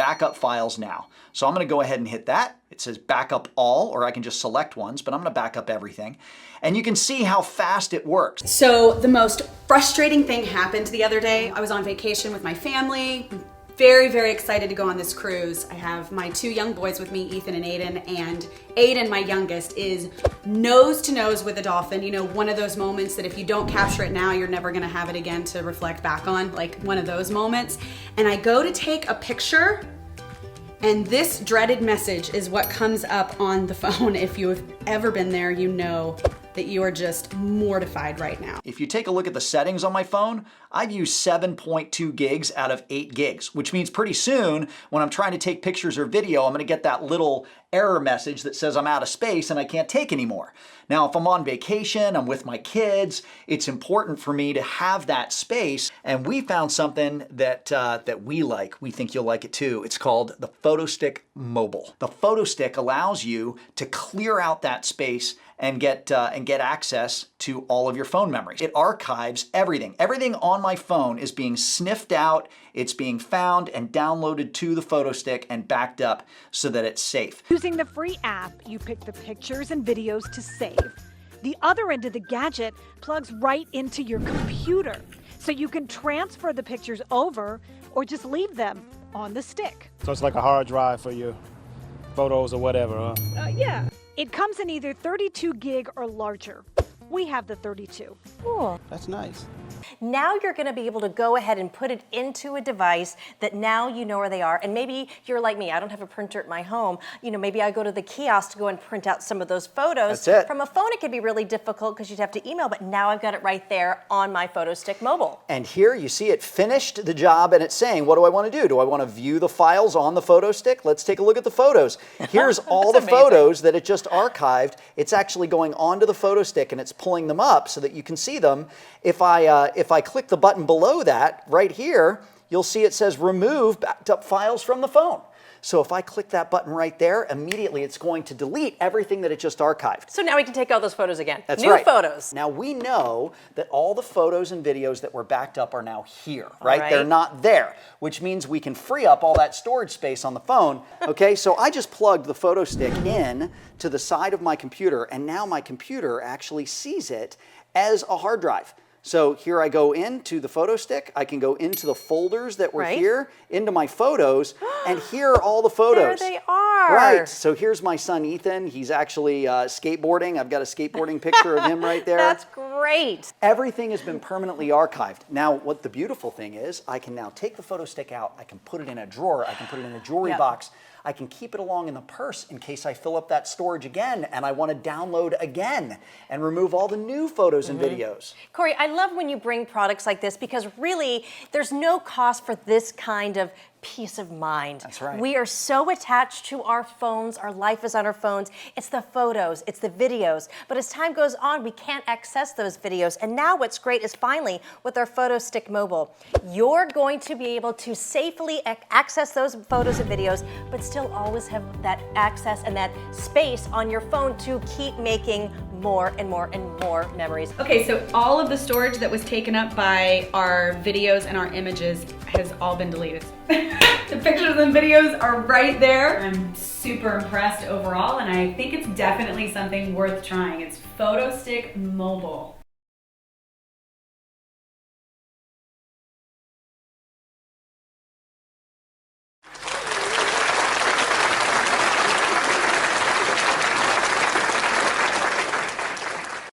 backup files now. So I'm gonna go ahead and hit that. It says backup all, or I can just select ones, but I'm gonna back up everything. And you can see how fast it works. So the most frustrating thing happened the other day. I was on vacation with my family. Very, very excited to go on this cruise. I have my 2 young boys with me, Ethan and Aiden, and Aiden, my youngest, is nose to nose with a dolphin. You know, one of those moments that if you don't capture it now, you're never gonna have it again to reflect back on, like one of those moments. And I go to take a picture, and this dreaded message is what comes up on the phone. If you have ever been there, you know that you are just mortified right now. If you take a look at the settings on my phone, I've used 7.2 gigs out of 8 gigs, which means pretty soon when I'm trying to take pictures or video, I'm gonna get that little error message that says I'm out of space and I can't take anymore. Now, if I'm on vacation, I'm with my kids, it's important for me to have that space. And we found something that we like. We think you'll like it too. It's called the PhotoStick Mobile. The PhotoStick allows you to clear out that space and get access to all of your phone memories. It archives everything. Everything on my phone is being sniffed out, it's being found and downloaded to the PhotoStick and backed up so that it's safe. Using the free app, you pick the pictures and videos to save. The other end of the gadget plugs right into your computer, so you can transfer the pictures over or just leave them on the stick. So it's like a hard drive for your photos or whatever, huh? Yeah. It comes in either 32 gig or larger. We have the 32. Cool. That's nice. Now you're going to be able to go ahead and put it into a device that now you know where they are. And maybe you're like me, I don't have a printer at my home. You know, maybe I go to the kiosk to go and print out some of those photos. That's it. From a phone, it can be really difficult because you'd have to email, but now I've got it right there on my PhotoStick mobile. And here you see it finished the job and it's saying, what do I want to do? Do I want to view the files on the PhotoStick? Let's take a look at the photos. Here's all the photos that it just archived. It's actually going onto the PhotoStick and it's pulling them up so that you can see them. If I click the button below that, right here, you'll see it says remove backed up files from the phone. So if I click that button right there, immediately it's going to delete everything that it just archived. So now we can take all those photos again. That's New right. photos. Now we know that all the photos and videos that were backed up are now here, right? right. They're not there, which means we can free up all that storage space on the phone. Okay, so I just plugged the PhotoStick in to the side of my computer, and now my computer actually sees it as a hard drive. So here I go into the PhotoStick, I can go into the folders that were here, into my photos, and here are all the photos. There they are. Right, so here's my son Ethan, he's actually skateboarding. I've got a skateboarding picture of him right there. That's great. Everything has been permanently archived. Now, what the beautiful thing is, I can now take the PhotoStick out, I can put it in a drawer, I can put it in a jewelry box, I can keep it along in the purse in case I fill up that storage again and I want to download again and remove all the new photos and videos. Corey, I love when you bring products like this because really there's no cost for this kind of peace of mind. That's right. We are so attached to our phones. Our life is on our phones. It's the photos, it's the videos. But as time goes on, we can't access those videos. And now what's great is finally with our PhotoStick Mobile, you're going to be able to safely access those photos and videos, but still always have that access and that space on your phone to keep making more and more and more memories. Okay, so all of the storage that was taken up by our videos and our images has all been deleted. The pictures and videos are right there. I'm super impressed overall, and I think it's definitely something worth trying. It's PhotoStick Mobile.